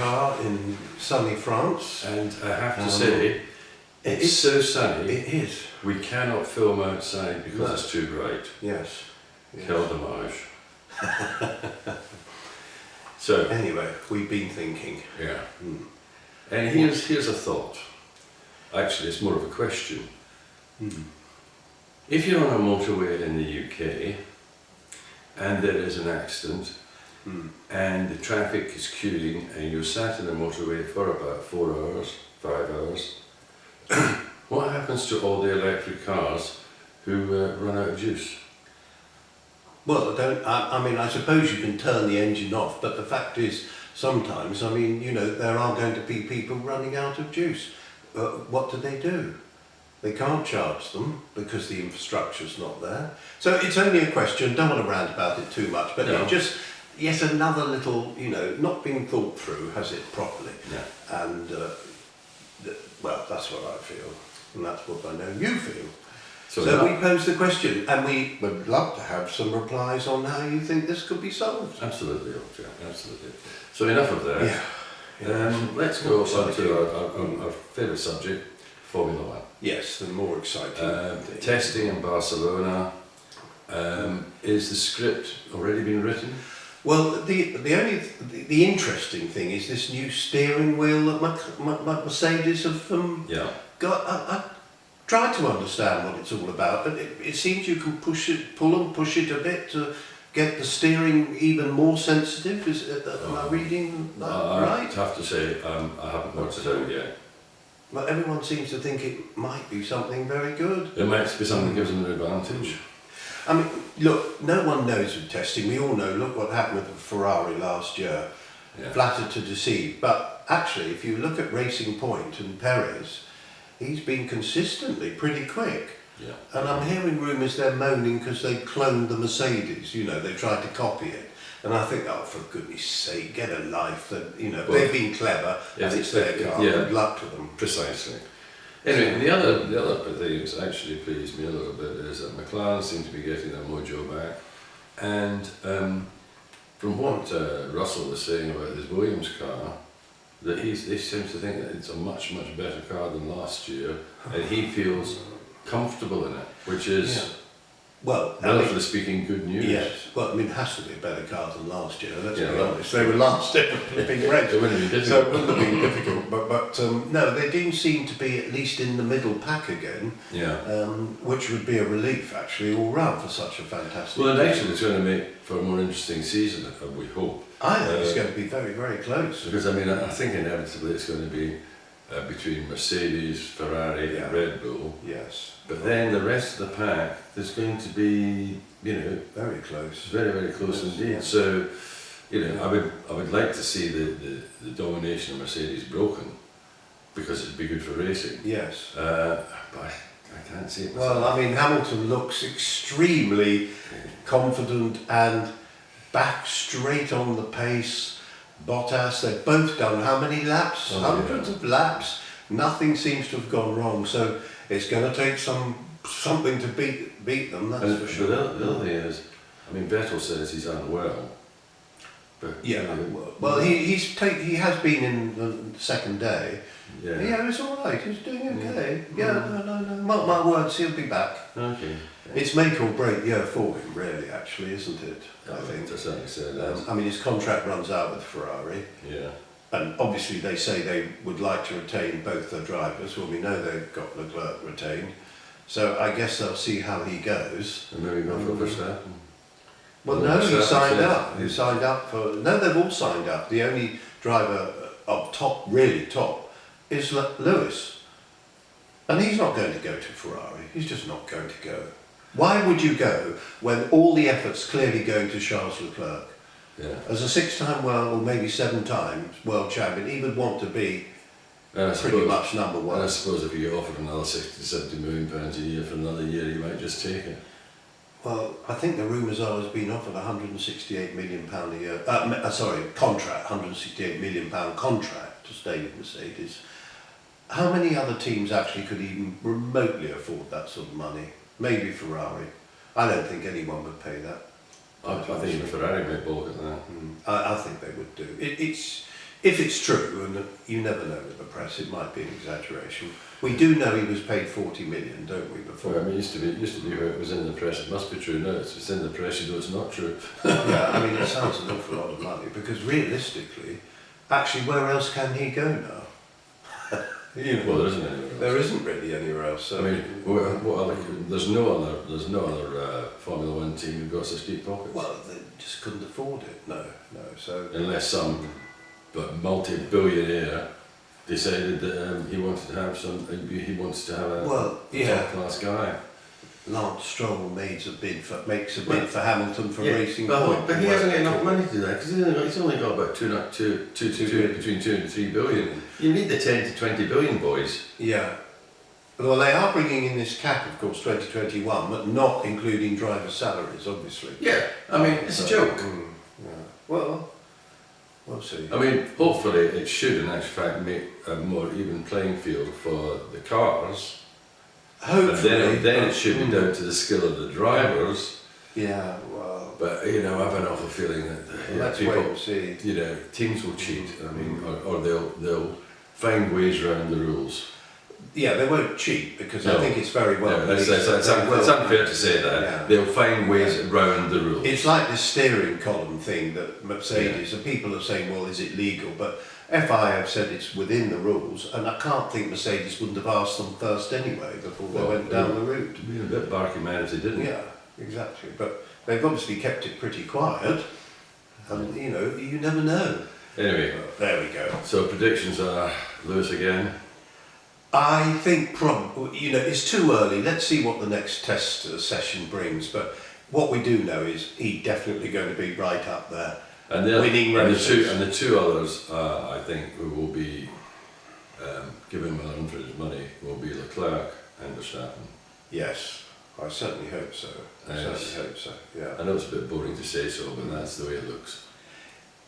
car in sunny France. And I have to say, it's so sunny, It is. we cannot film outside because No. it's too bright. Yes. Quel dommage. So, Anyway, we've been thinking. yeah. Hmm. And here's a thought. Actually, it's more of a question. Hmm. If you're on a motorway in the UK and there is an accident Hmm. and the traffic is queuing and you're sat in the motorway for about 4 hours, 5 hours, what happens to all the electric cars who run out of juice? Well, I mean, I suppose you can turn the engine off, but the fact is, sometimes, I mean, you know, there are going to be people running out of juice. What do? They can't charge them because the infrastructure's not there. So it's only a question, don't want to rant about it too much, but No. it just, yet another little, you know, not being thought through, has it, properly. Yeah. And, well, that's what I feel, and that's what I know you feel. So we pose the question, and we would love to have some replies on how you think this could be solved. Absolutely, Jack, absolutely. So enough of that. Yeah. Let's go on to our favourite subject, Formula One. Yes, the more exciting. thing. Testing in Barcelona. Is the script already been written? Well, the interesting thing is this new steering wheel that Mercedes have Yeah. got. I tried to understand what it's all about, but it seems you can pull and push it a bit to get the steering even more sensitive. Am I reading that right? I have to say, I haven't worked it out yet. Well, everyone seems to think it might be something very good. It might be something that gives them an advantage. I mean, look, no one knows with testing. We all know, look what happened with the Ferrari last year. Yeah. Flattered to deceive. But actually, if you look at Racing Point and Perez, he's been consistently pretty quick. Yeah. And I'm hearing rumours they're moaning because they cloned the Mercedes, you know, they tried to copy it. And I think, oh, for goodness sake, get a life. That, you know, Well, they've been clever and it's their car. yeah. Good luck to them. Precisely. Anyway, the other thing that's actually pleased me a little bit is that McLaren seem to be getting their mojo back. And from what Russell was saying about his Williams car, that he seems to think that it's a much better car than last year, and he feels comfortable in it, which is, Yeah. Well, relatively speaking, good news. yes. Well, I mean, it has to be a better car than last year. Let's Yeah, be well, honest. They were last ever big race. It wouldn't be So difficult. it wouldn't have been difficult, but no, they do seem to be at least in the middle pack again, Yeah. which would be a relief actually all round for such a fantastic. Well, and game. actually, it's going to make for a more interesting season, we hope. I think it's going to be very, very close. Because I mean, I think inevitably it's going to be between Mercedes, Ferrari, Yeah. and Red Bull. Yes, But then the rest of the pack, there's going to be, you know, very close. very close Yes, indeed. yeah. So, you know, I would like to see the domination of Mercedes broken, because it'd be good for racing. Yes. But I can't see it. Well, I mean, Hamilton looks extremely confident and back straight on the pace. Bottas, they've both done how many laps? Oh, Hundreds yeah. of laps. Nothing seems to have gone wrong. So it's going to take something to beat them. That's And for the sure. other thing is, I mean, Vettel says he's unwell. But Yeah. you know, Well, he has been in the second day. yeah. Yeah, it's all right. He's doing okay. Yeah, no. Mark my words, he'll be back. Okay. It's make or break year for him, really. Actually, isn't it? I think. To certainly say that. I mean, his contract runs out with Ferrari, Yeah. and obviously they say they would like to retain both their drivers. Well, we know they've got Leclerc retained, so I guess they'll see how he goes. And maybe go for Verstappen. Well, Well, no, he Verstappen signed said- up. He signed up for. No, they've all signed up. The only driver up top, really top, is Lewis, and he's not going to go to Ferrari. He's just not going to go. Why would you go when all the effort's clearly going to Charles Leclerc? Yeah. As a 6-time world, or maybe 7 times world champion, he would want to be And I pretty suppose, much number and I one. suppose if you get offered another 60 to 70 million pounds a year for another year, you might just take it. Well, I think the rumours are he's been offered £168 million a year. Contract, £168 million contract to stay with Mercedes. How many other teams actually could even remotely afford that sort of money? Maybe Ferrari. I don't think anyone would pay that. I think even Ferrari might balk at that. I think they would do. It's If it's true, and you never know with the press, it might be an exaggeration. We do know he was paid 40 million, don't we, before? Well, I mean, it used to be where it was in the press. It must be true now. It's in the press. You know, it's not true. Yeah, I mean, it sounds an awful lot of money because realistically, actually, where else can he go now? You know, Well, there isn't anywhere else. there isn't really anywhere else. So I mean, what other? There's no other Formula One team who got such deep pockets. well, they just couldn't afford it. No. So Unless some multi-billionaire decided that he wanted to have he wants to have a well, yeah. top-class guy. Lance Stroll makes a bid for Hamilton for Racing but, Point. but he hasn't got enough money to do that because he's only got about between 2 and 3 billion. You need the 10 to 20 billion, boys. Yeah. Well, they are bringing in this cap, of course, 2021, but not including driver salaries, obviously. Yeah, I mean, it's a joke. Yeah. Well, we'll see. I mean, hopefully it should in actual fact make a more even playing field for the cars. Hopefully. And then it should be down to the skill of the drivers. Yeah, well, But, you know, I have an awful feeling that let's people, wait and see. you know, teams will cheat. I mean, or they'll find ways around the rules. Yeah, they won't cheat because No. I think it's very well. No, it's believed that they will. unfair to say that. Yeah. They'll find ways around the rules. It's like this steering column thing that Mercedes, and people are saying, well, is it legal? But FI have said it's within the rules, and I can't think Mercedes wouldn't have asked them first anyway before they Well, went down the route. It'd be a bit barky man if they didn't. Yeah, exactly. But they've obviously kept it pretty quiet, and you know, you never know. Anyway, But there we go. so predictions are Lewis again. I think you know, it's too early. Let's see what the next test session brings. But what we do know is he's definitely going to be right up there. And Winning races. the two others, I think, who will be giving him a run for his money will be Leclerc and Verstappen. Yes, I certainly hope so. I Yes. certainly hope so. Yeah. I know it's a bit boring to say so, but that's the way it looks.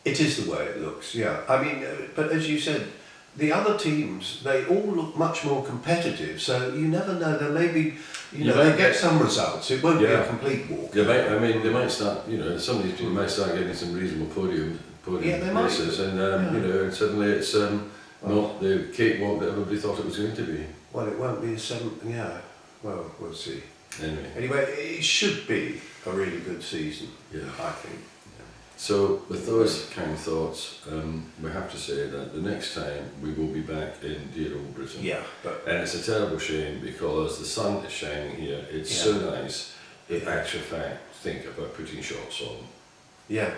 It is the way it looks. Yeah. I mean, but as you said, the other teams, they all look much more competitive. So you never know. There may be, you know, they get some results. It won't be Yeah. a complete walk. They might start. You know, some of these people might start getting some reasonable podium Yeah, they might. races, and you know, and suddenly it's not the cakewalk that everybody thought it was going to be. Well, it won't be a seven. Yeah. Well, we'll see. Anyway, Anyway, it should be a really good season. yeah. I think. So with those kind of thoughts, we have to say that the next time we will be back in dear old Britain. Yeah, but And it's a terrible shame because the sun is shining here. It's so nice. In actual fact, think about putting shorts on. yeah,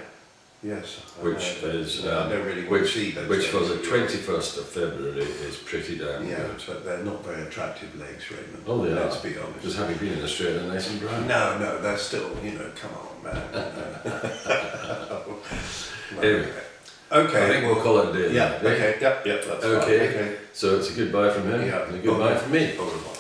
yes. Which is I don't really want to see those. which for legs. the 21st of February is pretty damn Yeah, good. but they're not very attractive legs, Raymond. Oh, they Let's are. be honest. Just having been in Australia, nice and brown. No, they're still, you know, come on, man. Anyway, Okay. I think we'll call it a day. Yeah, then. okay, yep, that's Okay. fine. Okay. So it's a goodbye from him Yeah. and a goodbye from me. Au revoir.